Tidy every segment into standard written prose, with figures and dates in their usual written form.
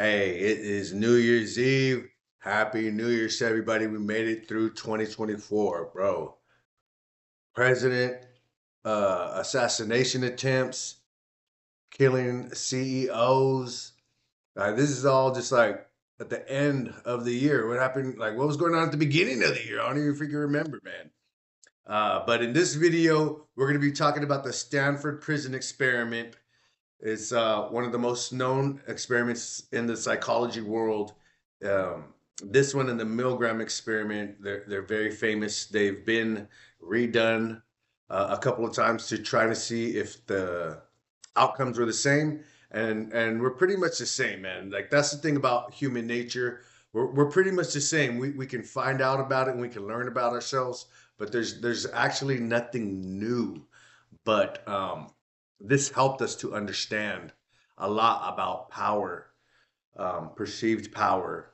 Hey, it is New Year's Eve. Happy New Year's to everybody. We made it through 2024, bro. President assassination attempts, killing CEOs. This is all just like at the end of the year. What happened? Like, what was going on at the beginning of the year? I don't even freaking remember, man. But in this video, we're going to be talking about the Stanford prison experiment. It's one of the most known experiments in the psychology world. This one and the Milgram experiment, they're very famous. They've been redone a couple of times to try to see if the outcomes were the same, and we're pretty much the same, man. Like that's the thing about human nature. We're pretty much the same. We can find out about it and we can learn about ourselves, but there's actually nothing new. But this helped us to understand a lot about power, perceived power,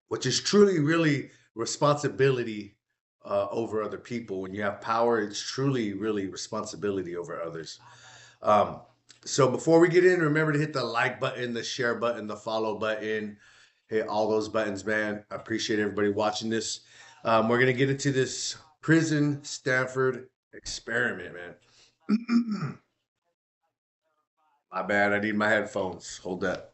which is truly, really responsibility over other people. When you have power, it's truly, really responsibility over others. Um, so before we get in, remember to hit the like button, the share button, the follow button, hit all those buttons, man. I appreciate everybody watching this. We're going to get into this prison Stanford experiment, man. My bad. I need my headphones. Hold that.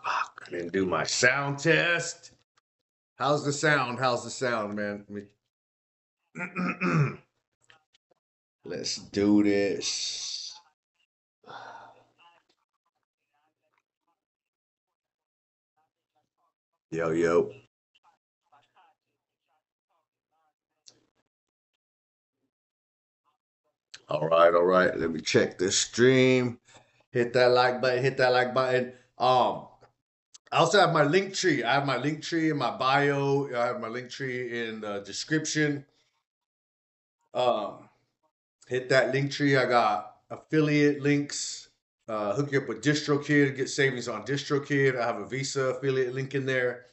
Fuck, I didn't do my sound test. How's the sound? How's the sound, man? Let's do this. Yo, yo. All right, all right. Let me check this stream. Hit that like button. Hit that like button. I also have my link tree. I have my link tree in my bio. I have my link tree in the description. Um, Hit that link tree. I got affiliate links. Hook you up with DistroKid. Get savings on DistroKid. I have a Visa affiliate link in there.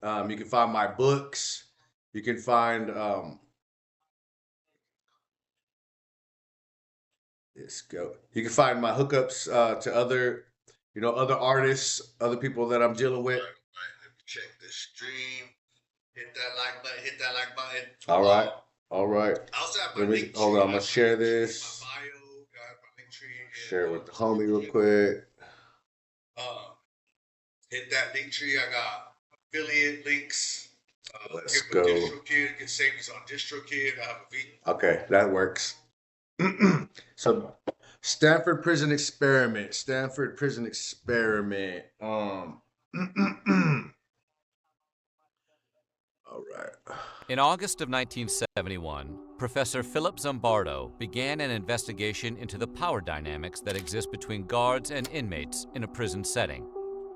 You can find my books. You can find let's go. You can find my hookups to other, other artists, other people that I'm dealing with. Right. Let me check the stream. Hit that like button. Hit that like button. All right. All right. Let me hold on. I'm gonna share this. Share it with the homie real quick. Hit that link tree. I got affiliate links. Let's go. DistroKid, get savings on DistroKid. I have a V. Okay, that works. So Stanford prison experiment. Stanford prison experiment. All right. In August of 1971, Professor Philip Zimbardo began an investigation into the power dynamics that exist between guards and inmates in a prison setting.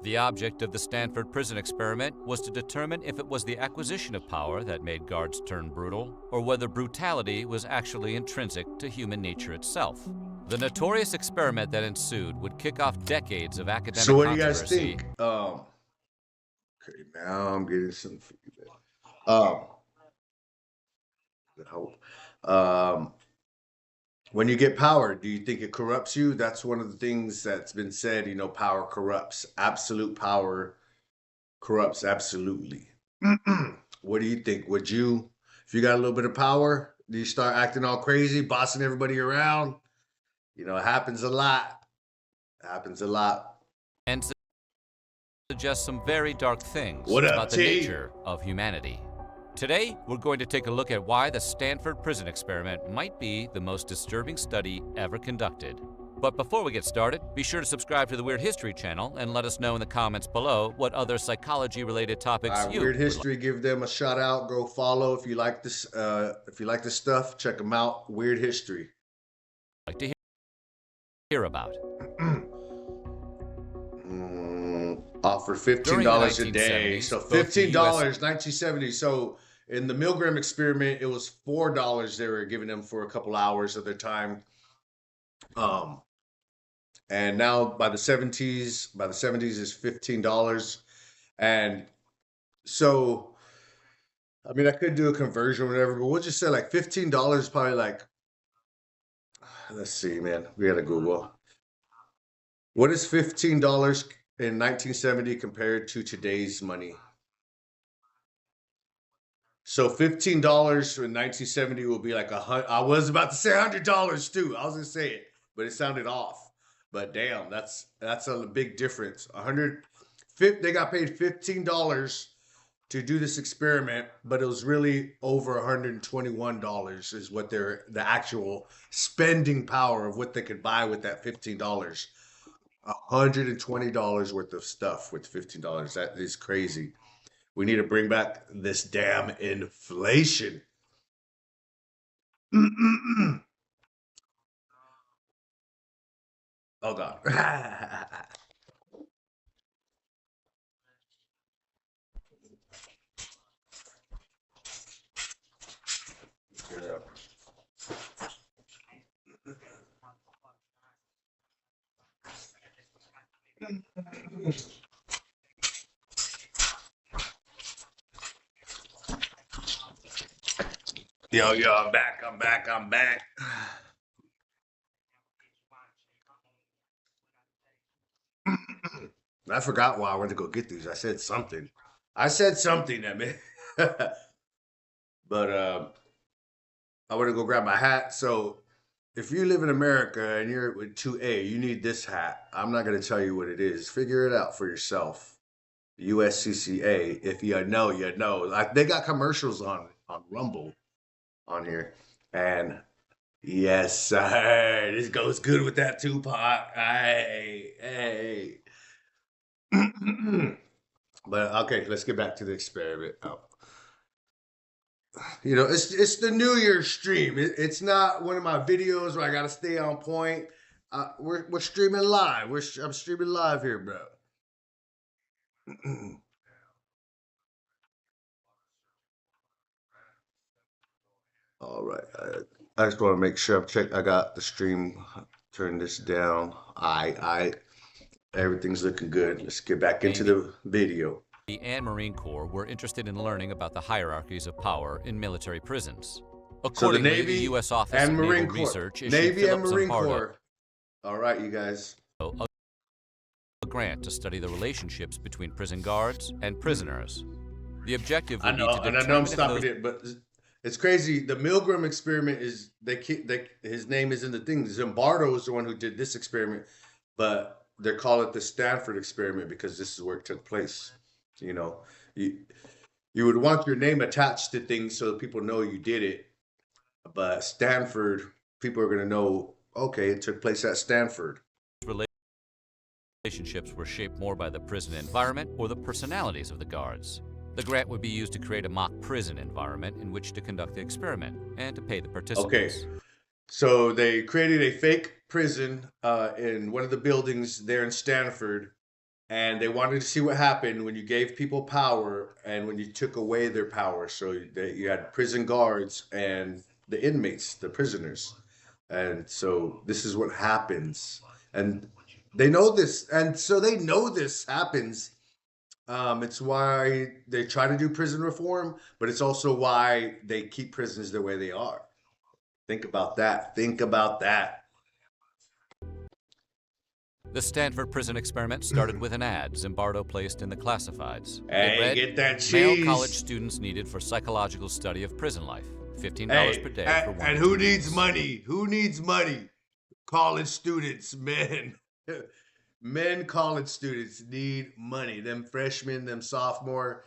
The object of the Stanford prison experiment was to determine if it was the acquisition of power that made guards turn brutal, or whether brutality was actually intrinsic to human nature itself. The notorious experiment that ensued would kick off decades of academic So what do controversy. you guys think? Okay, now I'm getting some feedback. When you get power, do you think it corrupts you? That's one of the things that's been said. Power corrupts. Absolute power corrupts absolutely. What do you think? Would you, if you got a little bit of power, do you start acting all crazy, bossing everybody around? It happens a lot. It happens a lot. And suggest some very dark things about the nature of humanity. Today, we're going to take a look at why the Stanford prison experiment might be the most disturbing study ever conducted. But before we get started, be sure to subscribe to the Weird History channel and let us know in the comments below what other psychology-related topics you Weird History, give them a shout out. Go follow if you like this. If you like this stuff, check them out. Weird History. Like to hear about. Offer $15 a day. So $15, 1970. So in the Milgram experiment, it was $4 they were giving them for a couple hours of their time. And now by the 70s is $15. And so, I could do a conversion or whatever, but we'll just say like $15 probably like Let's see, man. We gotta Google. What is $15 in 1970 compared to today's money? So $15 in 1970 will be like I was about to say $100 too. I was gonna say it, but it sounded off. But damn, that's a big difference. They got paid $15 to do this experiment, but it was really over $121 is what the actual spending power of what they could buy with that $15. $120 worth of stuff with $15. That is crazy. We need to bring back this damn inflation. Oh God. Yo, I'm back. I forgot why I went to go get these. I said something. I mean. But I want to go grab my hat. So if you live in America and you're with 2A, you need this hat. I'm not going to tell you what it is. Figure it out for yourself. USCCA. If you know, you know. Like they got commercials on Rumble on here, and yes, sir, this goes good with that Tupac. Hey. But okay, let's get back to the experiment. Oh. You know, it's the New Year's stream. It's not one of my videos where I got to stay on point. We're streaming live. I'm streaming live here, bro. All right. I just want to make sure I got the stream. Turn this down. Everything's looking good. Let's get back into the video. And Marine Corps were interested in learning about the hierarchies of power in military prisons. So the Accordingly, Navy the U.S. Office and of Marine Naval Corps. Research issued Navy and Philip Marine Zimbardo Corps. All right, you guys. a grant to study the relationships between prison guards and prisoners. The objective would be to determine I know I'm if stopping those it, but it's crazy. The Milgram experiment is his name is in the thing. Zimbardo is the one who did this experiment, but they call it the Stanford experiment because this is where it took place. You know, you would want your name attached to things so that people know you did it, but Stanford, people are going to know, okay, it took place at Stanford. relationships were shaped more by the prison environment or the personalities of the guards. The grant would be used to create a mock prison environment in which to conduct the experiment and to pay the participants. Okay, so they created a fake prison in one of the buildings there in Stanford, and they wanted to see what happened when you gave people power and when you took away their power. So you had prison guards and the inmates, the prisoners. And so this is what happens. And they know this. And so they know this happens. It's why they try to do prison reform, but it's also why they keep prisons the way they are. Think about that. Think about that. The Stanford prison experiment started with an ad Zimbardo placed in the classifieds. Hey, It read, get that male cheese. college students needed for psychological study of prison life. $15 Hey, per day for one and to who 2 needs weeks. money? Who needs money? College students, men. Men college students need money. Them freshmen, them sophomore,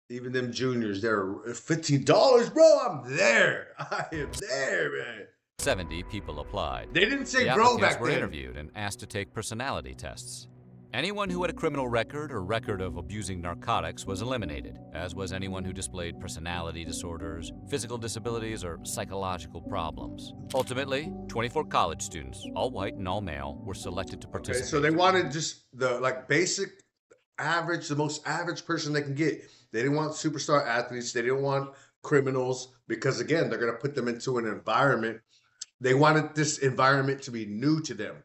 even them juniors, they're $15, bro. I'm there. I am there, man. 70 people applied. They didn't say The bro applicants back were then. interviewed and asked to take personality tests. Anyone who had a criminal record or record of abusing narcotics was eliminated, as was anyone who displayed personality disorders, physical disabilities, or psychological problems. Ultimately, 24 college students, all white and all male, were selected to Okay, participate. so they wanted just the basic average, the most average person they can get. They didn't want superstar athletes. They didn't want criminals because again, they're going to put them into an environment. They wanted this environment to be new to them,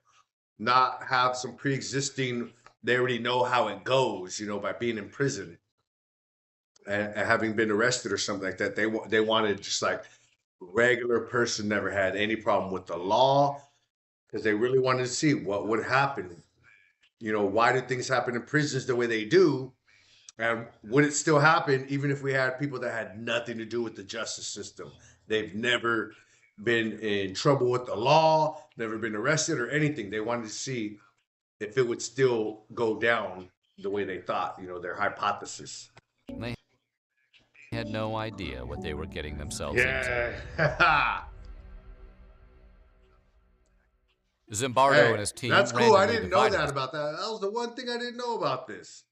not have some pre-existing. They already know how it goes, by being in prison and having been arrested or something like that. They wanted just like regular person never had any problem with the law because they really wanted to see what would happen. You know, why do things happen in prisons the way they do? And would it still happen even if we had people that had nothing to do with the justice system? They've never been in trouble with the law, never been arrested or anything. They wanted to see if it would still go down the way they thought, you know, their hypothesis. They had no idea what they were getting themselves into. Yeah. Zimbardo Hey, and his team that's cool. I randomly didn't know divided that about that. That was the one thing I didn't know about this.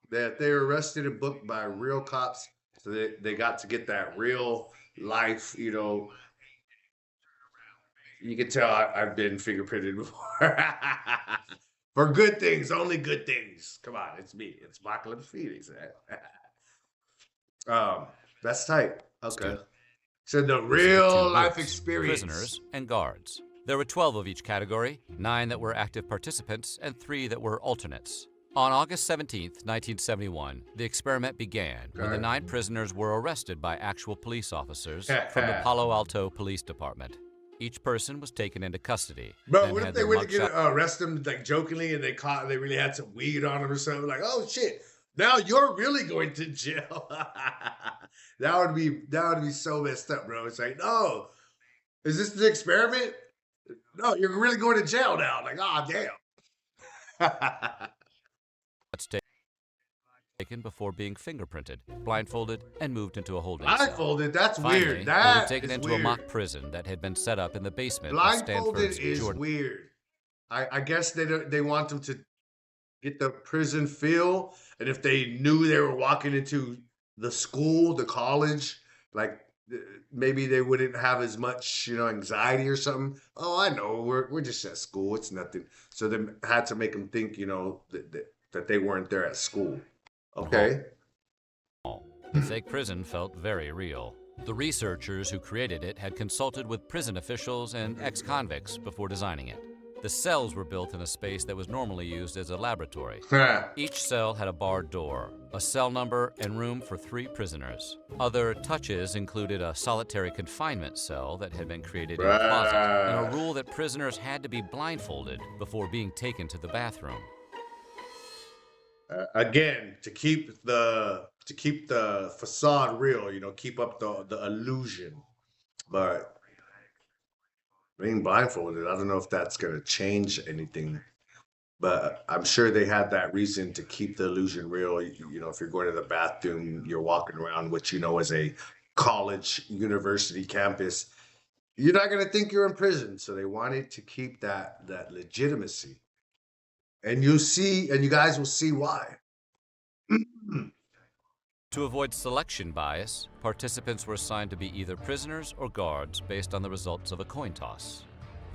That they were arrested and booked by real cops. So they got to get that real life, you know. You can tell I've been fingerprinted before. For good things, only good things. Come on, it's me. It's Apocalypse Phoenix. That's tight. Okay. So the real life experience. Prisoners and guards. There were 12 of each category, 9 that were active participants and 3 that were alternates. On August 17th, 1971, the experiment began when the 9 prisoners were arrested by actual police officers from the Palo Alto Police Department. Each person was taken into custody. But what if they went to arrest them like jokingly and they really had some weed on them or something? Like, oh shit, now you're really going to jail. that would be so messed up, bro. It's like, no, is this the experiment? No, you're really going to jail now. Like, oh damn. Taken before being fingerprinted, blindfolded, and moved into a holding cell. Blindfolded? That's Finally, weird. That they were taken into weird. a mock prison that had been set up in the basement of Blindfolded Stanford's is Jordan. weird. I guess they want them to get the prison feel, and if they knew they were walking into the school, the college, like maybe they wouldn't have as much, you know, anxiety or something. Oh, I know, we're just at school. It's nothing. So they had to make them think, you know, that they weren't there at school. Okay. The fake prison felt very real. The researchers who created it had consulted with prison officials and ex-convicts before designing it. The cells were built in a space that was normally used as a laboratory. Each cell had a barred door, a cell number, and room for 3 prisoners. Other touches included a solitary confinement cell that had been created in a closet, and a rule that prisoners had to be blindfolded before being taken to the bathroom. Again, to keep the facade real, you know, keep up the illusion. But being blindfolded, I don't know if that's going to change anything. But I'm sure they had that reason to keep the illusion real. You know, if you're going to the bathroom, you're walking around what you know is a college, university campus, you're not going to think you're in prison. So they wanted to keep that legitimacy. And you guys will see why. To avoid selection bias, participants were assigned to be either prisoners or guards based on the results of a coin toss.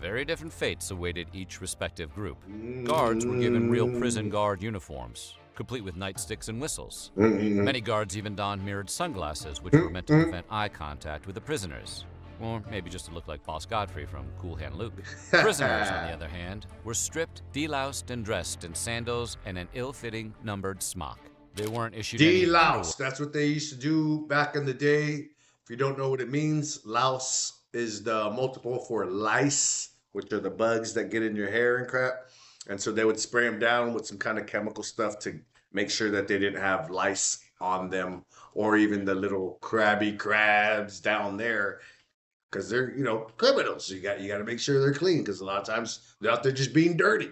Very different fates awaited each respective group. Guards were given real prison guard uniforms, complete with nightsticks and whistles. Many guards even donned mirrored sunglasses, which were meant to prevent eye contact with the prisoners. Or maybe just to look like Boss Godfrey from Cool Hand Luke. Prisoners, on the other hand, were stripped, deloused, and dressed in sandals and an ill-fitting numbered smock. They weren't issued any Deloused. That's what they used to do back in the day. If you don't know what it means, louse is the multiple for lice, which are the bugs that get in your hair and crap. And so they would spray them down with some kind of chemical stuff to make sure that they didn't have lice on them, or even the little crabby crabs down there. Because they're, you know, criminals. So you got to make sure they're clean, because a lot of times they're out there just being dirty.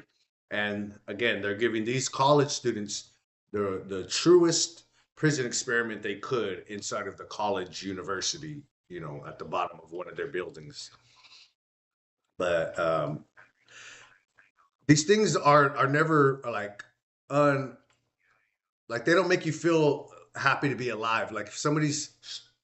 And again, they're giving these college students the truest prison experiment they could inside of the college university, you know, at the bottom of one of their buildings. But these things are never like they don't make you feel happy to be alive. Like if somebody's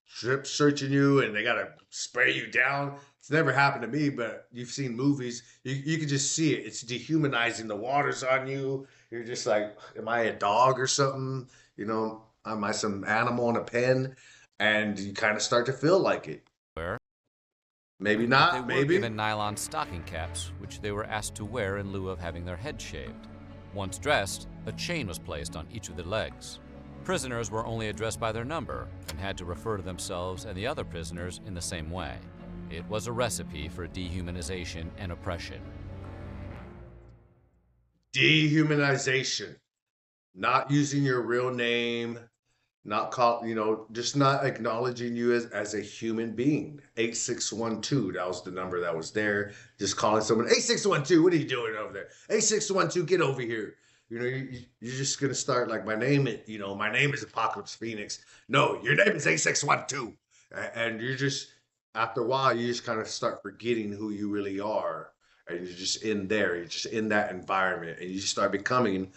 strip searching you and they gotta spray you down. It's never happened to me, but you've seen movies. You can just see it. It's dehumanizing. The water's on you. You're just like, am I a dog or something? You know, am I some animal in a pen? And you kind of start to feel like it. Where? Maybe not. They were maybe given nylon stocking caps, which they were asked to wear in lieu of having their heads shaved. Once dressed, a chain was placed on each of their legs. Prisoners were only addressed by their number and had to refer to themselves and the other prisoners in the same way. It was a recipe for dehumanization and oppression. Dehumanization, not using your real name, not call, just not acknowledging you as a human being. 8612, that was the number that was there. Just calling someone, 8612, what are you doing over there? 8612, get over here. You're just gonna start like my name is Apocalypse Phoenix. No, your name is 8612. And you're just, after a while, you just kind of start forgetting who you really are. And you're just in there, you're just in that environment, and you just start becoming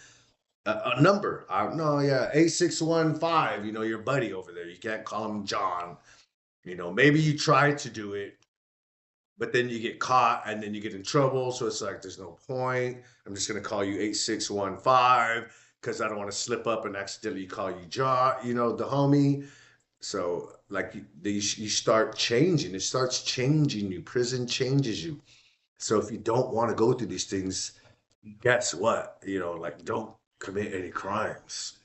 a number. No, yeah, 8615, your buddy over there. You can't call him John. Maybe you try to do it, but then you get caught and then you get in trouble. So it's like, there's no point. I'm just going to call you 8615 because I don't want to slip up and accidentally call you John, the homie. So like you start changing. It starts changing you. Prison changes you. So if you don't want to go through these things, guess what? Like, don't commit any crimes.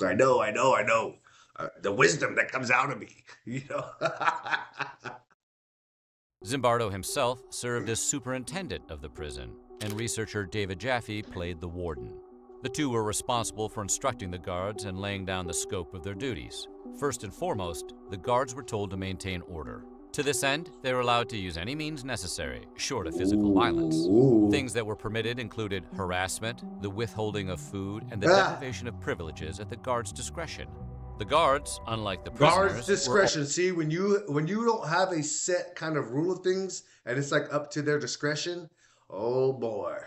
I know. The wisdom that comes out of me. Zimbardo himself served as superintendent of the prison, and researcher David Jaffe played the warden. The two were responsible for instructing the guards and laying down the scope of their duties. First and foremost, the guards were told to maintain order. To this end, they were allowed to use any means necessary, short of physical violence. Things that were permitted included harassment, the withholding of food, and the deprivation of privileges at the guards' discretion. The guards, unlike the prisoners, guards' discretion. See, when you don't have a set kind of rule of things, and it's like up to their discretion, oh boy,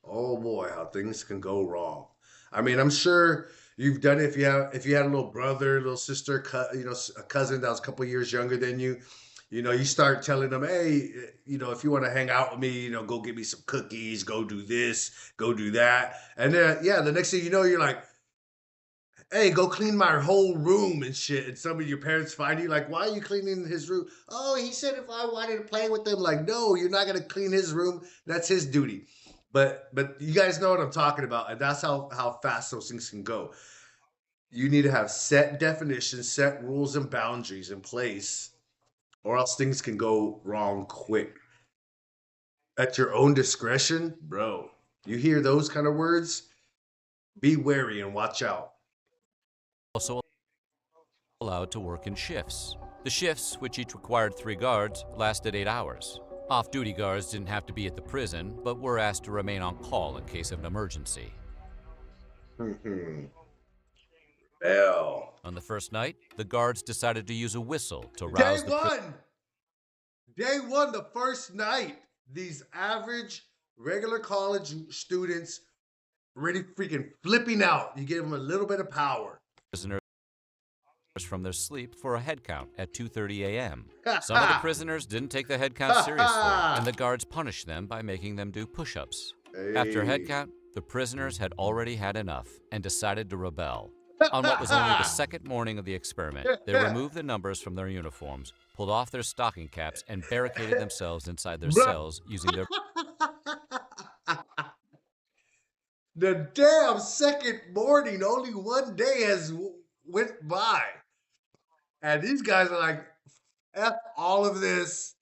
how things can go wrong. I mean, I'm sure you've done it if you had a little brother, little sister, a cousin that was a couple years younger than you. You start telling them, hey, if you want to hang out with me, go get me some cookies, go do this, go do that. And then, the next thing you know, you're like, hey, go clean my whole room and shit. And some of your parents find you like, why are you cleaning his room? Oh, he said if I wanted to play with them. Like, no, you're not going to clean his room. That's his duty. But you guys know what I'm talking about. And that's how fast those things can go. You need to have set definitions, set rules and boundaries in place, or else things can go wrong quick. At your own discretion, bro. You hear those kind of words? Be wary and watch out. Also allowed to work in shifts. The shifts, which each required 3 guards, lasted 8 hours. Off-duty guards didn't have to be at the prison, but were asked to remain on call in case of an emergency. Bell. On the first night, the guards decided to use a whistle to rouse Day one, the first night, these average, regular college students really freaking flipping out. You give them a little bit of power. Prisoners from their sleep for a head count at 2:30 a.m. Some of the prisoners didn't take the head count seriously, and the guards punished them by making them do push-ups. After a head count, the prisoners had already had enough and decided to rebel. On what was only the second morning of the experiment, they removed the numbers from their uniforms, pulled off their stocking caps, and barricaded themselves inside their cells using their... The damn second morning, only one day has went by. And these guys are like, F all of this.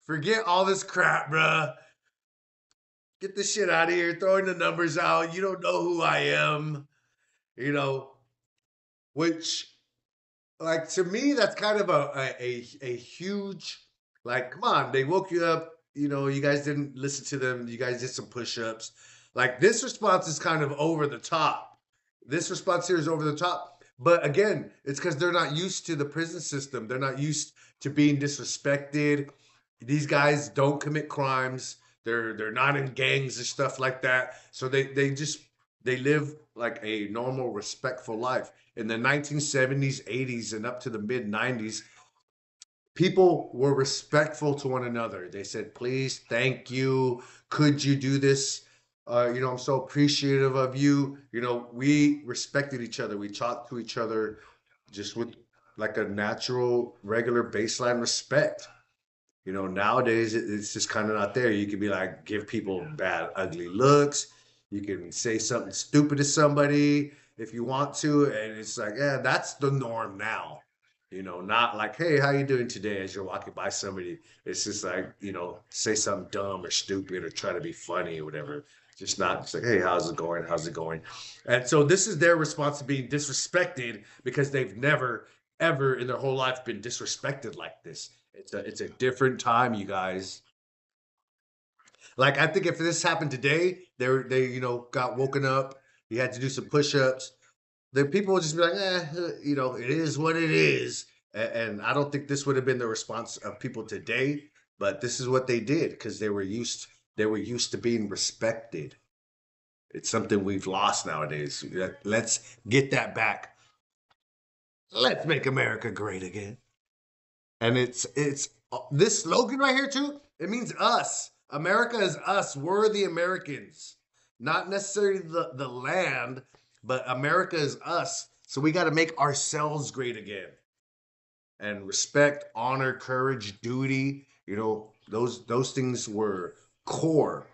Forget all this crap, bruh. Get the shit out of here, throwing the numbers out. You don't know who I am. Which, like, to me, that's kind of a huge, like, come on, they woke you up, you guys didn't listen to them, you guys did some push-ups. Like, this response is kind of over the top. This response here is over the top. But again, it's because they're not used to the prison system. They're not used to being disrespected. These guys don't commit crimes. They're not in gangs and stuff like that. So they live like a normal, respectful life. In the 1970s, 80s, and up to the mid-90s, people were respectful to one another. They said, please, thank you. Could you do this? I'm so appreciative of you. We respected each other. We talked to each other just with like a natural, regular baseline respect. Nowadays, it's just kind of not there. You can be like, give people bad, ugly looks. You can say something stupid to somebody if you want to. And it's like, yeah, that's the norm now. You know, not like, hey, how you doing today as you're walking by somebody. It's just like, say something dumb or stupid or try to be funny or whatever. Just not just like, hey, how's it going? How's it going? And so this is their response to being disrespected because they've never, ever in their whole life been disrespected like this. It's a different time, you guys. Like I think if this happened today, they got woken up. You had to do some push-ups. The people would just be like, it is what it is. And I don't think this would have been the response of people today, but this is what they did because they were used to being respected. It's something we've lost nowadays. Let's get that back. Let's make America great again. And it's this slogan right here too. It means us. America is us. We're the Americans, not necessarily the land, but America is us. So we got to make ourselves great again. And respect, honor, courage, duty. Those things were core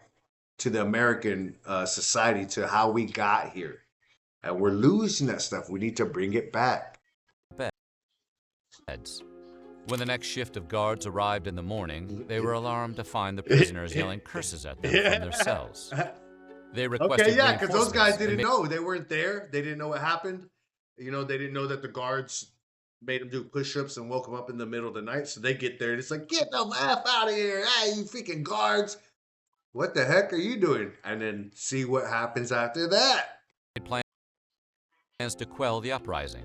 to the American society, to how we got here. And we're losing that stuff. We need to bring it back. Beds. When the next shift of guards arrived in the morning, they were alarmed to find the prisoners yelling curses at them from their cells. They requested Okay, yeah, because those guys reinforcements didn't know. They weren't there. They didn't know what happened. They didn't know that the guards made them do push-ups and woke them up in the middle of the night. So they get there and it's like, get the F out of here. Hey, you freaking guards. What the heck are you doing? And then see what happens after that. plans to quell the uprising.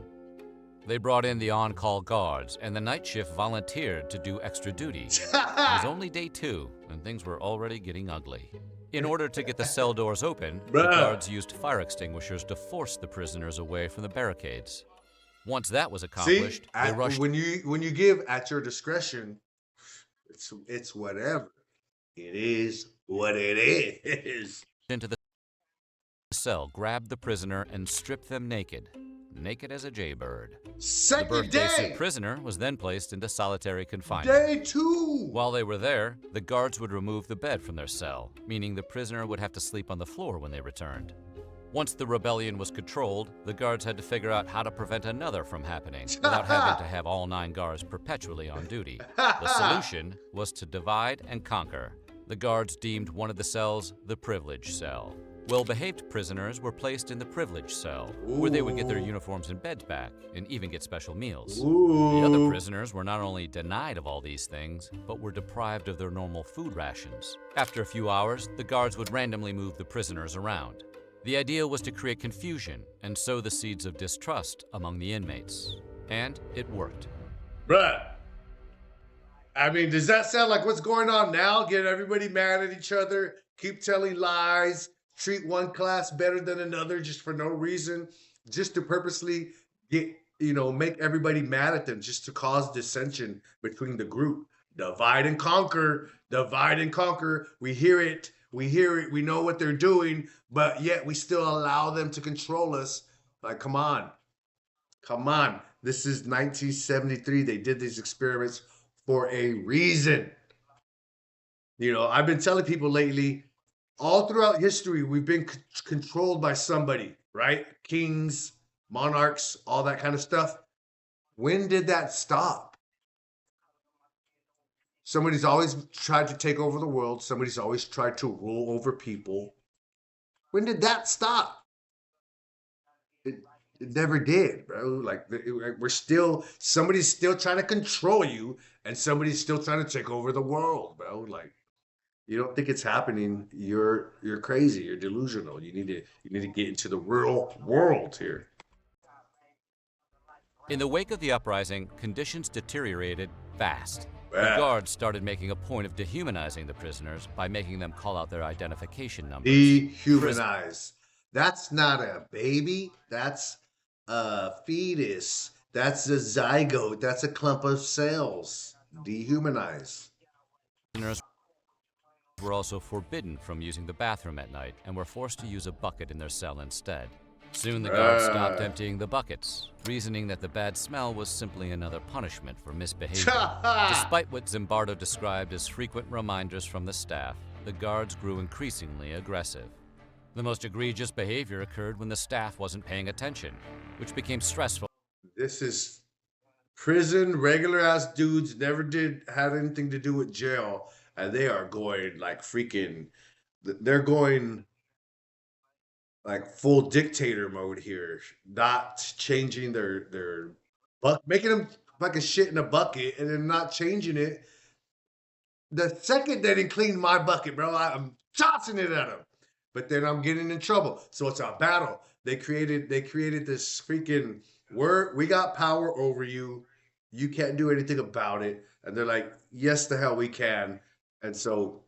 They brought in the on-call guards, and the night shift volunteered to do extra duty. It was only day 2, and things were already getting ugly. In order to get the cell doors open, the guards used fire extinguishers to force the prisoners away from the barricades. Once that was accomplished, they rushed. When you give at your discretion, it's whatever. It is what it is. Into the cell, grabbed the prisoner, and stripped them naked as a jaybird. The birthday prisoner was then placed into solitary confinement. Day 2. While they were there, the guards would remove the bed from their cell, meaning the prisoner would have to sleep on the floor when they returned. Once the rebellion was controlled, the guards had to figure out how to prevent another from happening without having to have all 9 guards perpetually on duty. The solution was to divide and conquer. The guards deemed one of the cells the privileged cell. Well-behaved prisoners were placed in the privileged cell, where they would get their uniforms and beds back, and even get special meals. The other prisoners were not only denied of all these things, but were deprived of their normal food rations. After a few hours, the guards would randomly move the prisoners around. The idea was to create confusion and sow the seeds of distrust among the inmates. And it worked. Bruh. I mean, does that sound like what's going on now? Get everybody mad at each other, keep telling lies, treat one class better than another just for no reason, just to purposely make everybody mad at them, just to cause dissension between the group. Divide and conquer, divide and conquer. We hear it, we know what they're doing, but yet we still allow them to control us. Like, come on. This is 1973. They did these experiments for a reason. I've been telling people lately, all throughout history, we've been controlled by somebody, right? Kings, monarchs, all that kind of stuff. When did that stop? Somebody's always tried to take over the world. Somebody's always tried to rule over people. When did that stop? It never did, bro. Somebody's still trying to control you, and somebody's still trying to take over the world, bro. Like, you don't think it's happening, you're crazy, you're delusional. You need to get into the real world here. In the wake of the uprising, conditions deteriorated fast. The guards started making a point of dehumanizing the prisoners by making them call out their identification numbers. Dehumanize. That's not a baby. That's a fetus. That's a zygote. That's a clump of cells. Dehumanize. Prisoners were also forbidden from using the bathroom at night and were forced to use a bucket in their cell instead. Soon the guards stopped emptying the buckets, reasoning that the bad smell was simply another punishment for misbehavior. Despite what Zimbardo described as frequent reminders from the staff, the guards grew increasingly aggressive. The most egregious behavior occurred when the staff wasn't paying attention, which became stressful. This is Prison, regular ass dudes, never did had anything to do with jail, and they are going like freaking. They're going like full dictator mode here, not changing their making them fucking shit in a bucket and then not changing it. The second they didn't clean my bucket, bro, I'm tossing it at them. But then I'm getting in trouble. So it's a battle. They created this freaking word. We got power over you. You can't do anything about it. And they're like, yes, the hell we can. And so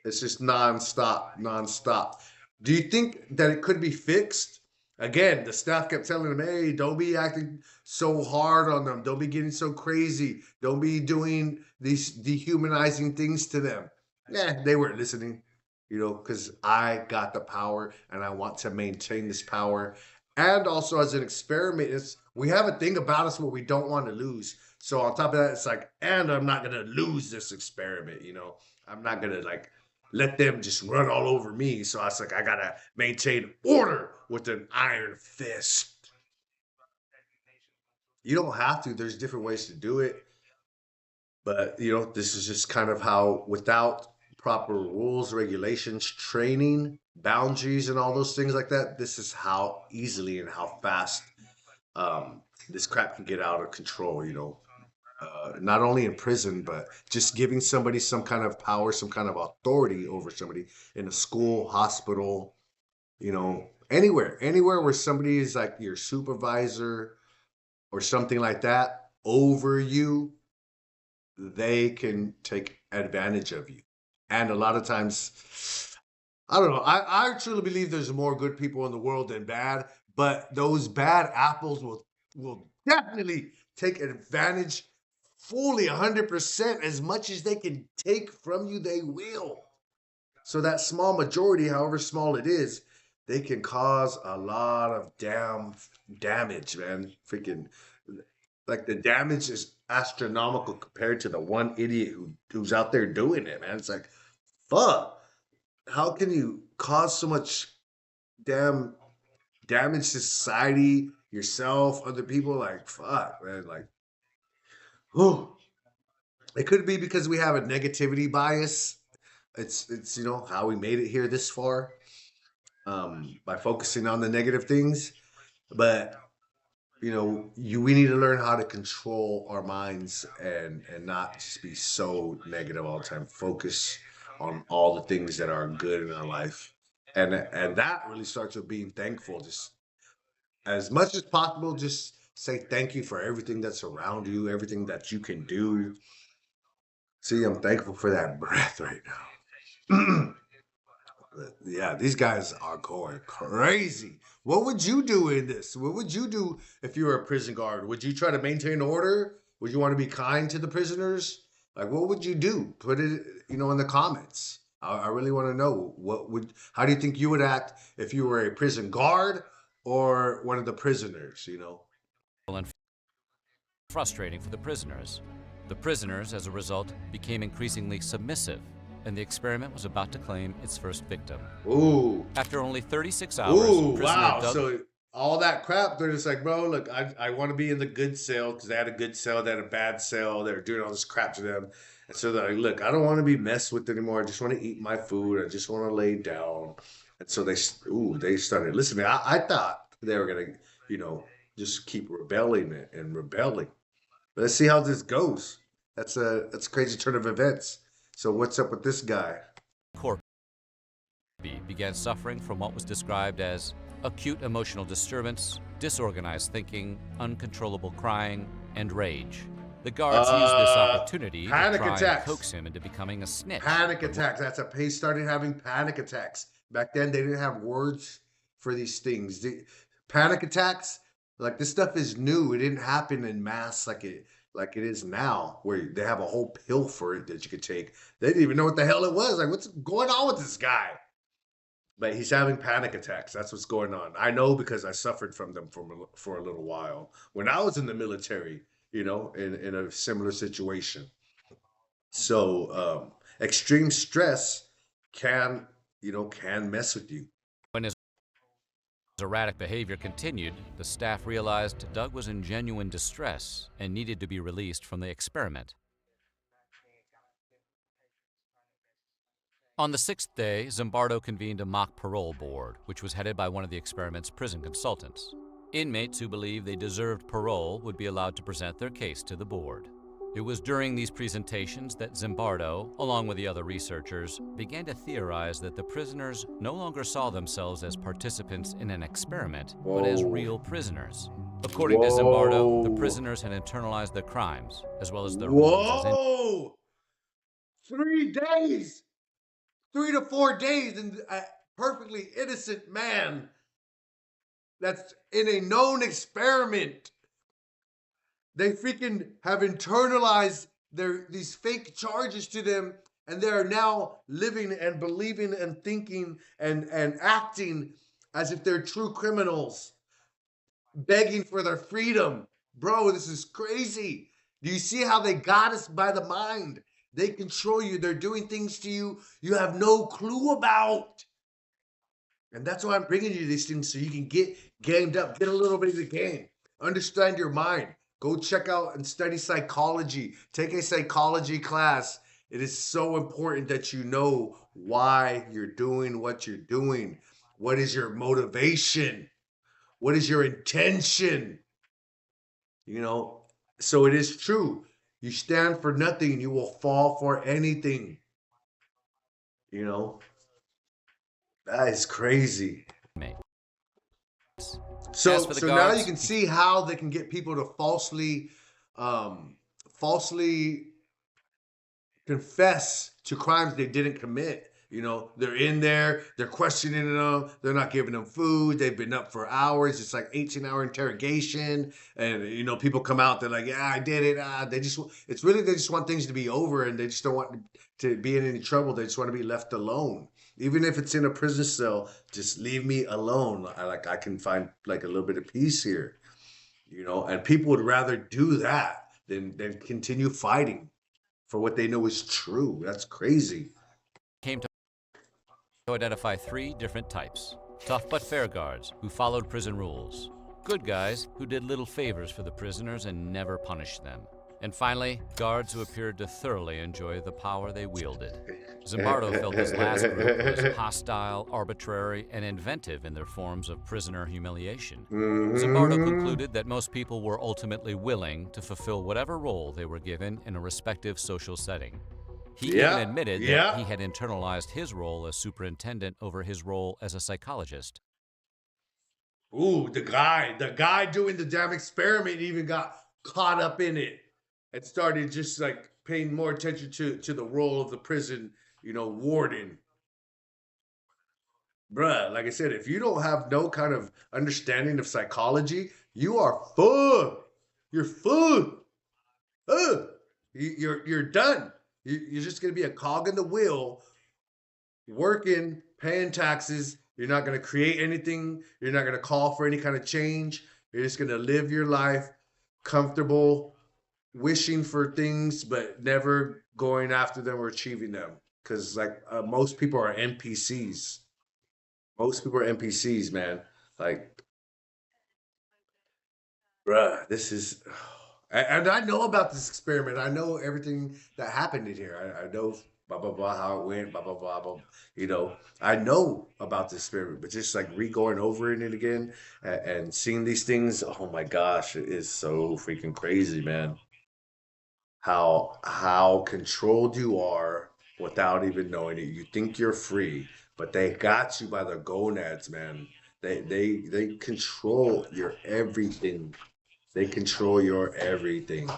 it's just nonstop, nonstop. Do you think that it could be fixed? Again, the staff kept telling them, hey, don't be acting so hard on them. Don't be getting so crazy. Don't be doing these dehumanizing things to them. Yeah, they weren't listening, because I got the power and I want to maintain this power. And also, as an experiment, we have a thing about us where we don't want to lose. So on top of that, it's like, and I'm not gonna lose this experiment. I'm not gonna like let them just run all over me. So I was like, I gotta maintain order with an iron fist. You don't have to. There's different ways to do it. But this is just kind of how, without proper rules, regulations, training, boundaries, and all those things like that, this is how easily and how fast this crap can get out of control. Not only in prison, but just giving somebody some kind of power, some kind of authority over somebody in a school, hospital, anywhere where somebody is like your supervisor or something like that over you, they can take advantage of you. And a lot of times, I don't know. I truly believe there's more good people in the world than bad, but those bad apples will definitely take advantage fully 100%. As much as they can take from you, they will. So that small majority, however small it is, they can cause a lot of damage, man. Freaking, like, the damage is astronomical compared to the one idiot who's out there doing it, man. It's like, fuck. How can you cause so much damn damage to society, yourself, other people? Like, fuck, man. Like, oh, it could be because we have a negativity bias. It's how we made it here this far, by focusing on the negative things. But we need to learn how to control our minds and not just be so negative all the time. Focus on all the things that are good in our life, and that really starts with being thankful. Just as much as possible, just say thank you for everything that's around you, everything that you can do. See, I'm thankful for that breath right now. Yeah, these guys are going crazy. What would you do in this? What would you do if you were a prison guard? Would you try to maintain order? Would you want to be kind to the prisoners? Like, what would you do? Put it, in the comments. I really want to know how do you think you would act if you were a prison guard or one of the prisoners? And frustrating for the prisoners. The prisoners, as a result, became increasingly submissive, and the experiment was about to claim its first victim. Ooh. After only 36 hours, Ooh, wow. So all that crap, they're just like, bro, look, I want to be in the good cell because they had a good cell, they had a bad cell, they were doing all this crap to them. And so they're like, look, I don't want to be messed with anymore. I just want to eat my food. I just want to lay down. And so they started listening. I thought they were going to, just keep rebelling and rebelling. But let's see how this goes. That's a crazy turn of events. So what's up with this guy? Corby began suffering from what was described as acute emotional disturbance, disorganized thinking, uncontrollable crying, and rage. The guards used this opportunity to try and coax him into becoming a snitch. Panic attacks. He started having panic attacks. Back then, they didn't have words for these things. Panic attacks, like, this stuff is new. It didn't happen in mass like it is now, where they have a whole pill for it that you could take. They didn't even know what the hell it was. Like, what's going on with this guy? But he's having panic attacks. That's what's going on. I know because I suffered from them for a little while when I was in the military, in a similar situation. So extreme stress can mess with you. When his As erratic behavior continued, the staff realized Doug was in genuine distress and needed to be released from the experiment. On the sixth day, Zimbardo convened a mock parole board, which was headed by one of the experiment's prison consultants. Inmates who believed they deserved parole would be allowed to present their case to the board. It was during these presentations that Zimbardo, along with the other researchers, began to theorize that the prisoners no longer saw themselves as participants in an experiment, but as real prisoners. According to Zimbardo, the Whoa. prisoners had internalized their crimes, as well as their roles as Whoa. 3 days. 3 to 4 days, and a perfectly innocent man that's in a known experiment. They freaking have internalized these fake charges to them, and they are now living and believing and thinking and acting as if they're true criminals, begging for their freedom. Bro, this is crazy. Do you see how they got us by the mind? They control you. They're doing things to you you have no clue about. And that's why I'm bringing you these things so you can get gamed up, get a little bit of the game, understand your mind. Go check out and study psychology. Take a psychology class. It is so important that you know why you're doing what you're doing. What is your motivation? What is your intention? You know, so it is true. You stand for nothing, you will fall for anything. You know, that is crazy. inmates. So As for the so now you guards, can see how they can get people to falsely confess to crimes they didn't commit. You know, they're in there, they're questioning them, they're not giving them food, they've been up for hours, it's like 18-hour interrogation, and you know, people come out, they're like, yeah, I did it. It's really they just want things to be over, and they just don't want to be in any trouble. They just want to be left alone. Even if it's in a prison cell, just leave me alone. I can find like a little bit of peace here, you know, and people would rather do that than continue fighting for what they know is true. That's crazy. came to identify three different types. Tough but fair guards who followed prison rules. Good guys who did little favors for the prisoners and never punished them. And finally, guards who appeared to thoroughly enjoy the power they wielded. Zimbardo felt this last group was hostile, arbitrary, and inventive in their forms of prisoner humiliation. Zimbardo concluded that most people were ultimately willing to fulfill whatever role they were given in a respective social setting. He even admitted that he had internalized his role as superintendent over his role as a psychologist. Ooh, the guy doing the damn experiment even got caught up in it and started just like paying more attention to the role of the prison, you know, warden. Bruh, like I said, if you don't have no kind of understanding of psychology, you are fucked. You're fucked. Ugh. You're done. You're just gonna be a cog in the wheel, working, paying taxes. You're not gonna create anything. You're not gonna call for any kind of change. You're just gonna live your life comfortable, wishing for things, but never going after them or achieving them. Because like most people are NPCs. Most people are NPCs, man. Like, bruh, this is. And I know about this experiment. I know everything that happened in here. I know blah blah blah how it went. Blah blah blah blah. You know, I know about this experiment, but just like re-going over it again and seeing these things. Oh my gosh, it is so freaking crazy, man. How controlled you are without even knowing it. You think you're free, but they got you by the gonads, man. They control your everything. They control your everything.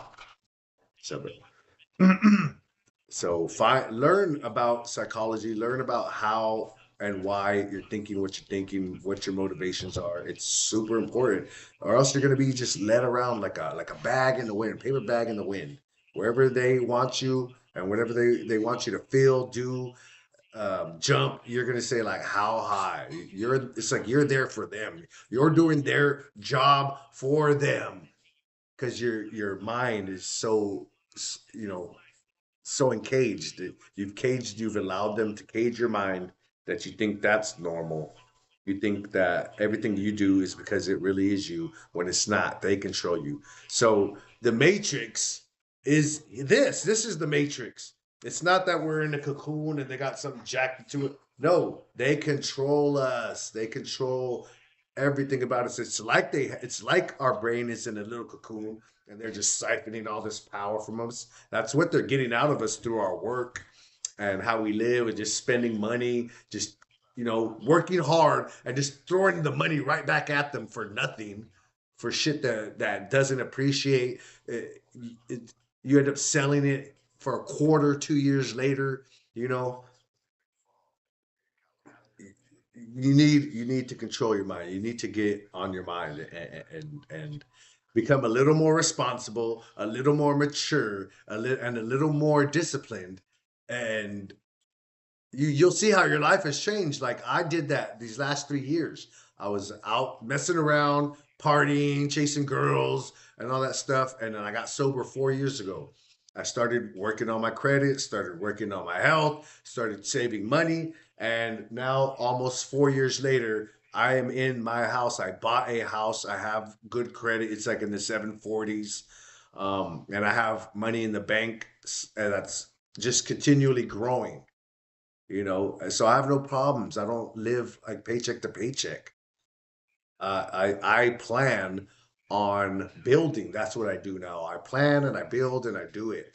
So, learn about psychology, learn about how and why you're thinking what you're thinking, what your motivations are. It's super important, or else you're gonna be just led around like a bag in the wind, paper bag in the wind, wherever they want you and whatever they want you to feel, do, jump. You're gonna say like how high. It's like you're there for them. You're doing their job for them because your mind is so you know so encaged. You've allowed them to cage your mind that you think that's normal. You think that everything you do is because it really is you when it's not. They control you. So the matrix is this. This is the matrix. It's not that we're in a cocoon and they got something jacked to it. No, they control us. They control everything about us. It's like our brain is in a little cocoon and they're just siphoning all this power from us. That's what they're getting out of us through our work and how we live and just spending money, just working hard and just throwing the money right back at them for nothing, for shit that doesn't appreciate. It, it, you end up selling it for a quarter, 2 years later. You know, you need to control your mind. You need to get on your mind and become a little more responsible, a little more mature, and a little more disciplined, and you'll see how your life has changed. Like I did that these last 3 years. I was out messing around, partying, chasing girls, and all that stuff. And then I got sober 4 years ago. I started working on my credit, started working on my health, started saving money, and now almost 4 years later, I am in my house. I bought a house. I have good credit. It's like in the 740s. And I have money in the bank, and that's just continually growing. So I have no problems. I don't live like paycheck to paycheck. I plan on building. That's what I do now. I plan and I build and I do it.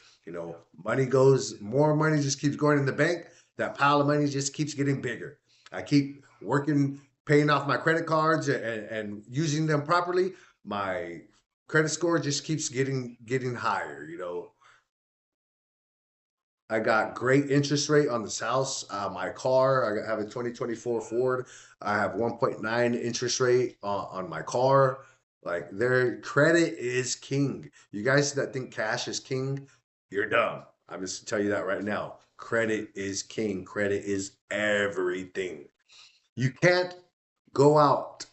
Money goes, more money just keeps going in the bank. That pile of money just keeps getting bigger. I keep working, paying off my credit cards and using them properly. My credit score just keeps getting higher. I got great interest rate on this house. My car, I have a 2024 Ford. I have 1.9 interest rate on my car. Like their credit is king. You guys that think cash is king, you're dumb. I'm just tell you that right now. Credit is king. Credit is everything. You can't go out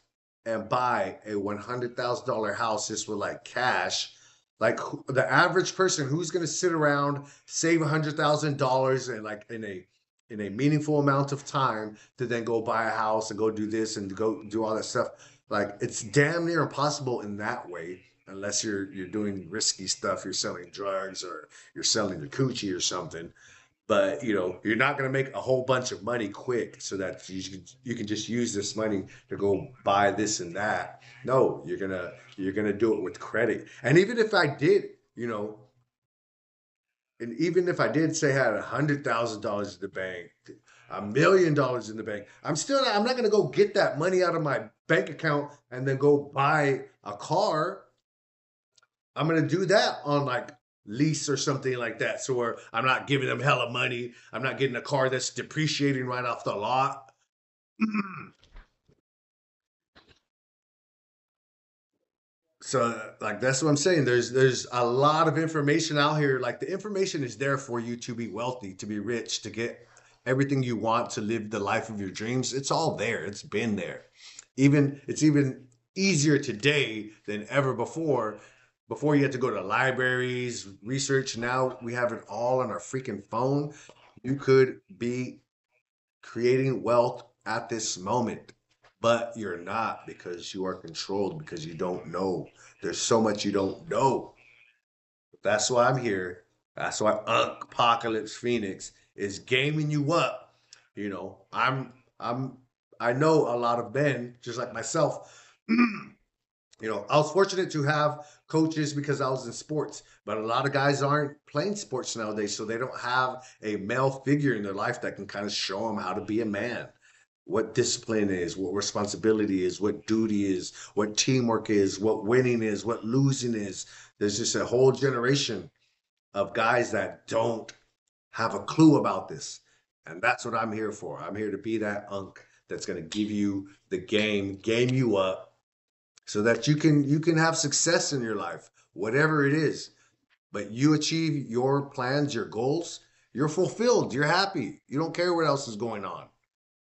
and buy a $100,000 house just with like cash. Like the average person who's going to sit around, save $100,000 and like in a meaningful amount of time to then go buy a house and go do this and go do all that stuff. Like it's damn near impossible in that way, unless you're doing risky stuff. You're selling drugs or you're selling the coochie or something. But you're not going to make a whole bunch of money quick so that you can just use this money to go buy this and that. No, you're gonna do it with credit. And even if I did, and even if I did say I had $100,000 in the bank, $1 million in the bank, I'm not gonna go get that money out of my bank account and then go buy a car. I'm gonna do that on like lease or something like that. So where I'm not giving them hella money. I'm not getting a car that's depreciating right off the lot. So like that's what I'm saying. There's a lot of information out here. Like the information is there for you to be wealthy, to be rich, to get everything you want, to live the life of your dreams. It's all there. It's been there. It's even easier today than ever before. Before you had to go to libraries, research. Now we have it all on our freaking phone. You could be creating wealth at this moment, but you're not because you are controlled because you don't know. There's so much you don't know. That's why I'm here. That's why Apocalypse Phoenix is gaming you up. I'm I know a lot of men just like myself. I was fortunate to have coaches because I was in sports, but a lot of guys aren't playing sports nowadays, so they don't have a male figure in their life that can kind of show them how to be a man, what discipline is, what responsibility is, what duty is, what teamwork is, what winning is, what losing is. There's just a whole generation of guys that don't have a clue about this. And that's what I'm here for. I'm here to be that unk that's going to give you the game you up so that you can have success in your life, whatever it is. But you achieve your plans, your goals, you're fulfilled, you're happy. You don't care what else is going on.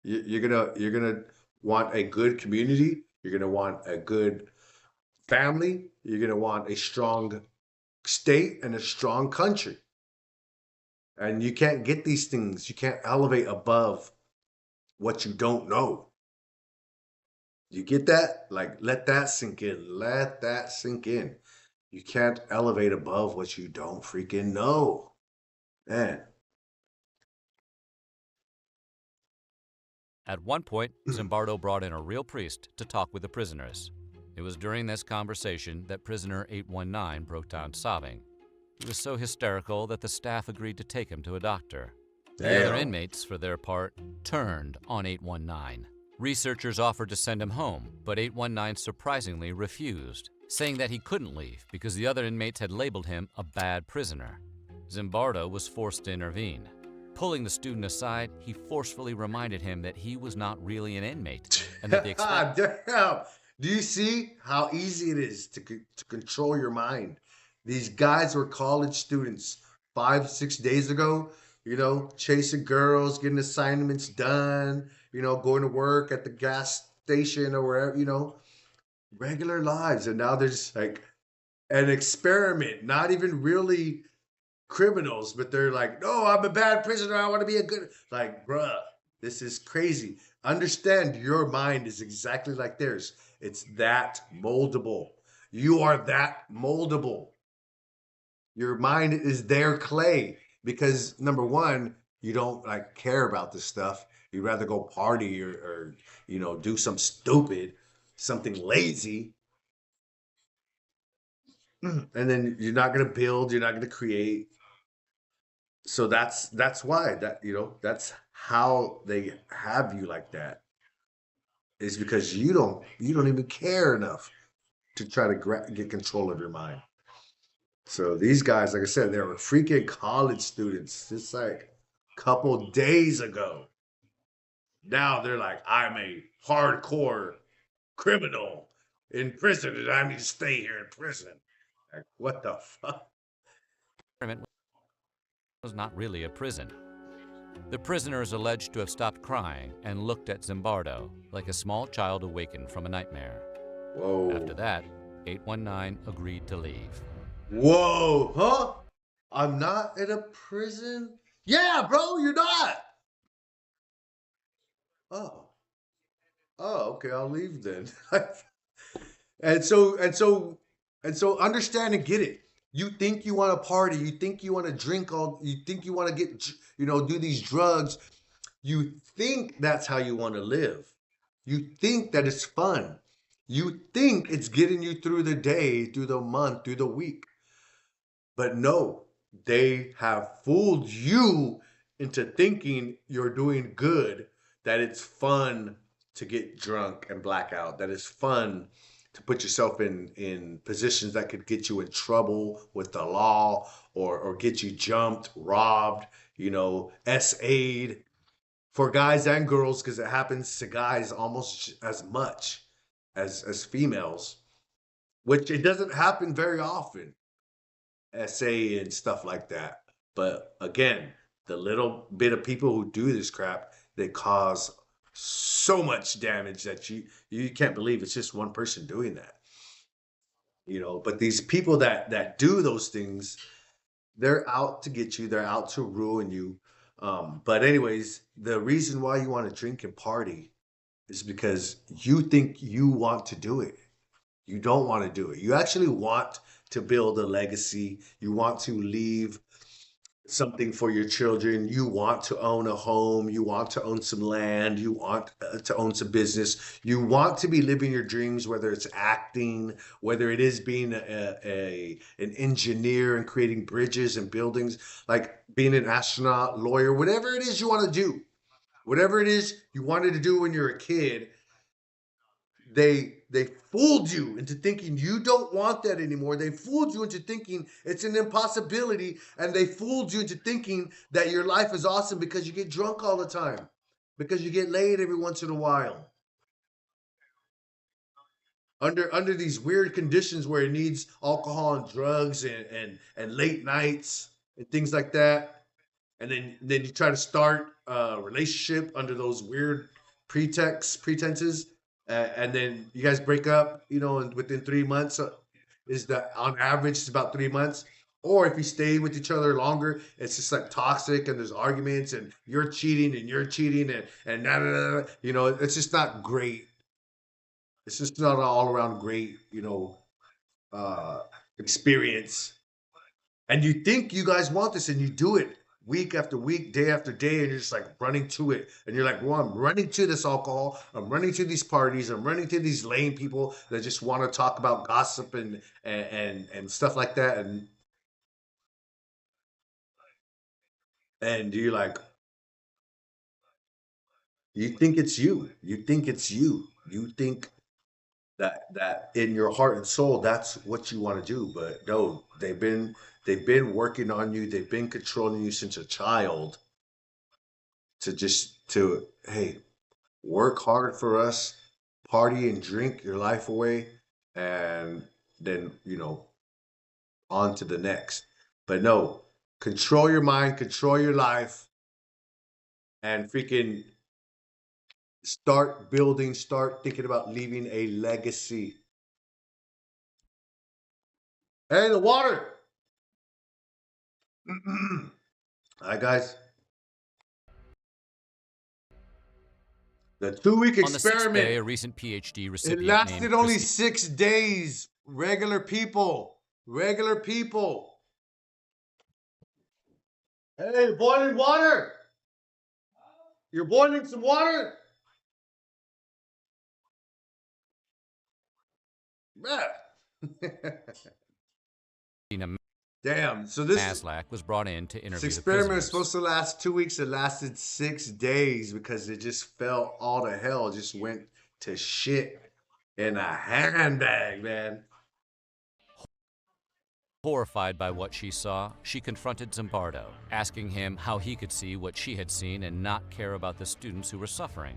You're gonna want a good community. You're gonna want a good family. You're gonna want a strong state and a strong country. And you can't get these things. You can't elevate above what you don't know. You get that? Like, let that sink in. Let that sink in. You can't elevate above what you don't freaking know. Man. At one point, Zimbardo brought in a real priest to talk with the prisoners. It was during this conversation that prisoner 819 broke down sobbing. He was so hysterical that the staff agreed to take him to a doctor. The other Damn. inmates, for their part, turned on 819. Researchers offered to send him home, but 819 surprisingly refused, saying that he couldn't leave because the other inmates had labeled him a bad prisoner. Zimbardo was forced to intervene. Pulling the student aside, he forcefully reminded him that he was not really an inmate and that the Damn. Do you see how easy it is to control your mind? These guys were college students 5, 6 days ago, chasing girls, getting assignments done, going to work at the gas station or wherever, regular lives. And now there's like an experiment, not even really criminals, but they're like, no, I'm a bad prisoner. I want to be a good, like, bruh, this is crazy. Understand your mind is exactly like theirs. It's that moldable. You are that moldable. Your mind is their clay because number one, you don't like care about this stuff. You'd rather go party or do something stupid, something lazy. And then you're not gonna build, you're not gonna create. So that's why that's how they have you like that is because you don't even care enough to try to get control of your mind. So these guys, like I said, they were freaking college students just like a couple days ago. Now they're like, I'm a hardcore criminal in prison and I need to stay here in prison. Like, what the fuck? experiment was not really a prison. The prisoner is alleged to have stopped crying and looked at Zimbardo like a small child awakened from a nightmare. After Whoa. that, 819 agreed to leave. Whoa, huh? I'm not in a prison? Yeah, bro, you're not. Oh. Oh, okay, I'll leave then. And so understand and get it. You think you want to party, you think you want to drink you think you want to do these drugs. You think that's how you want to live. You think that it's fun. You think it's getting you through the day, through the month, through the week. But no, they have fooled you into thinking you're doing good, that it's fun to get drunk and black out, that it's fun to put yourself in positions that could get you in trouble with the law or get you jumped, robbed, SA'd for guys and girls, because it happens to guys almost as much as females, which it doesn't happen very often. SA and stuff like that. But again, the little bit of people who do this crap, they cause so much damage that you can't believe it's just one person doing that. But these people that do those things, they're out to get you, they're out to ruin you. But anyways, the reason why you want to drink and party is because you think you want to do it. You don't want to do it. You actually want to build a legacy. You want to leave something for your children. You want to own a home. You want to own some land. You want to own some business. You want to be living your dreams, whether it's acting, whether it is being an engineer and creating bridges and buildings, like being an astronaut, lawyer, whatever it is you want to do, whatever it is you wanted to do when you're a kid. They fooled you into thinking you don't want that anymore. They fooled you into thinking it's an impossibility, and they fooled you into thinking that your life is awesome because you get drunk all the time, because you get laid every once in a while. Under these weird conditions where it needs alcohol and drugs and late nights and things like that. And then you try to start a relationship under those weird pretenses, and then you guys break up, and within 3 months, is that on average it's about 3 months. Or if you stay with each other longer, it's just like toxic and there's arguments and you're cheating and you're cheating and it's just not great. It's just not an all around great, experience. And you think you guys want this, and you do it week after week, day after day, and you're just like running to it. And you're like, well, I'm running to this alcohol. I'm running to these parties. I'm running to these lame people that just want to talk about gossip and stuff like that. And you're like, you think it's you. You think it's you. You think that in your heart and soul, that's what you want to do. But no, they've been working on you. They've been controlling you since a child to hey, work hard for us, party and drink your life away, and then on to the next. But no, control your mind, control your life, and freaking start building, start thinking about leaving a legacy. Hey, the water. All right, guys. The 2 week On the sixth day, experiment. a recent PhD It recipient lasted named only Christine 6 days. Regular people. Regular people. Hey, boiling water. You're boiling some water? Yeah. Damn. So this Maslach was brought in to interview the experiment was prisoners. supposed to last 2 weeks. It lasted 6 days because it just fell all to hell. It just went to shit in a handbag, man. Horrified by what she saw, she confronted Zimbardo, asking him how he could see what she had seen and not care about the students who were suffering.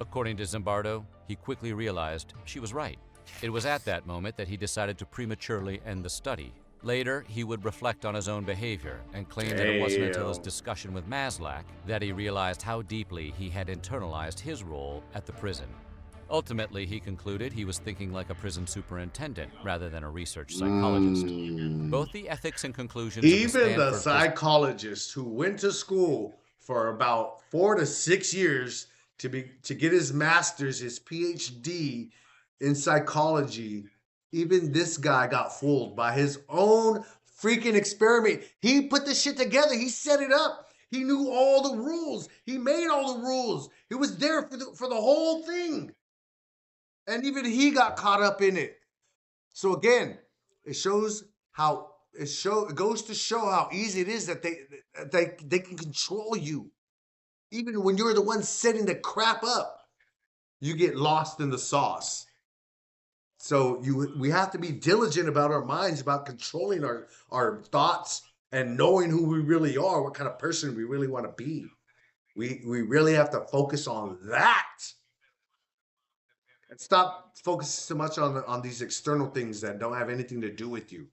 According to Zimbardo, he quickly realized she was right. It was at that moment that he decided to prematurely end the study. Later, he would reflect on his own behavior and claim that it wasn't until his Damn. discussion with Maslach that he realized how deeply he had internalized his role at the prison. Ultimately, he concluded he was thinking like a prison superintendent rather than a research psychologist. Both the ethics and conclusions of the Even the Stanford psychologist who went to school for about 4 to 6 years to get his master's, his PhD in psychology, even this guy got fooled by his own freaking experiment. He put this shit together. He set it up. He knew all the rules. He made all the rules. He was there for the whole thing. And even he got caught up in it. So again, it shows how it goes to show how easy it is that they can control you. Even when you're the one setting the crap up, you get lost in the sauce. So we have to be diligent about our minds, about controlling our thoughts and knowing who we really are, what kind of person we really want to be. We really have to focus on that. And stop focusing so much on these external things that don't have anything to do with you.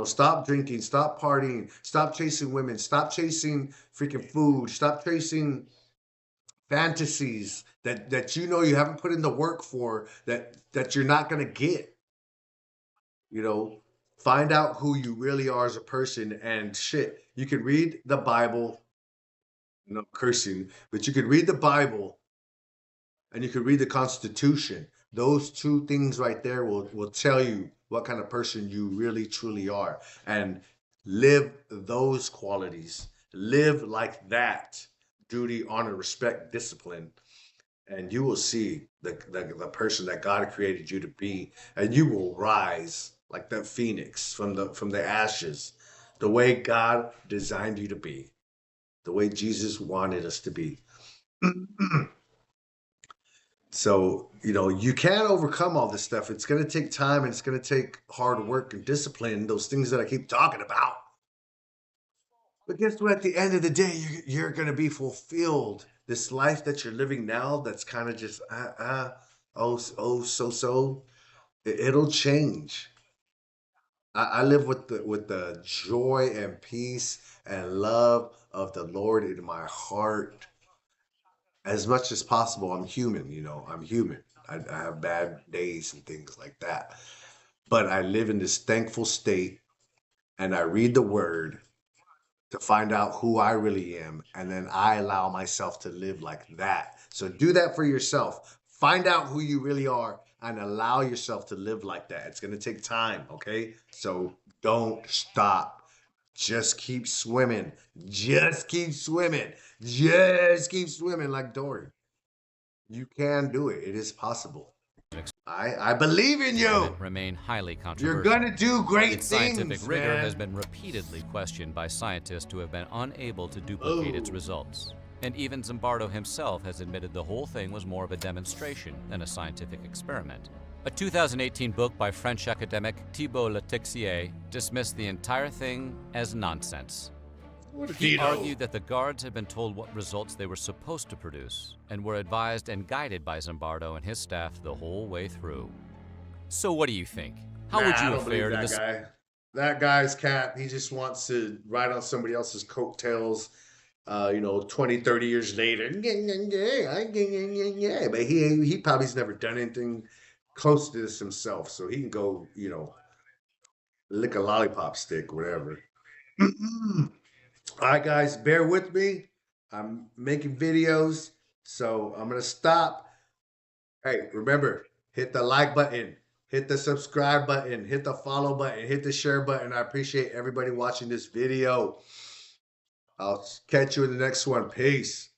Stop drinking, stop partying, stop chasing women, stop chasing freaking food, stop chasing fantasies that you haven't put in the work for that you're not gonna get. Find out who you really are as a person, and shit. You can read the Bible, no cursing, but you can read the Bible and you can read the Constitution. Those two things right there will tell you what kind of person you really truly are, and live those qualities. Live like that: duty, honor, respect, discipline, and you will see the person that God created you to be, and you will rise like that phoenix from the ashes, the way God designed you to be, the way Jesus wanted us to be. So, you can't overcome all this stuff. It's going to take time, and it's going to take hard work and discipline, those things that I keep talking about. But guess what? At the end of the day, you're going to be fulfilled. This life that you're living now, that's kind of just, so, it'll change. I live with the joy and peace and love of the Lord in my heart as much as possible. I'm human, I'm human. I have bad days and things like that. But I live in this thankful state, and I read the word to find out who I really am. And then I allow myself to live like that. So do that for yourself. Find out who you really are and allow yourself to live like that. It's gonna take time, okay? So don't stop. Just keep swimming. Just keep swimming. Just keep swimming like Dory. You can do it. It is possible. I believe in you. Remain highly You're controversial. gonna do great Its scientific things, rigor man. has been repeatedly questioned by scientists who have been unable to duplicate its Oh. results. And even Zimbardo himself has admitted the whole thing was more of a demonstration than a scientific experiment. A 2018 book by French academic Thibault Letexier dismissed the entire thing as nonsense. What did He he know? argued that the guards had been told what results they were supposed to produce and were advised and guided by Zimbardo and his staff the whole way through. So what do you think? How would Nah, I you don't have believe fared in that this? guy. That guy's cap. He just wants to ride on somebody else's coattails. 20, 30 years later. But he probably's never done anything close to this himself. So he can go, lick a lollipop stick, whatever. All right, guys, bear with me. I'm making videos, so I'm gonna stop. Hey, remember, hit the like button, hit the subscribe button, hit the follow button, hit the share button. I appreciate everybody watching this video. I'll catch you in the next one. Peace.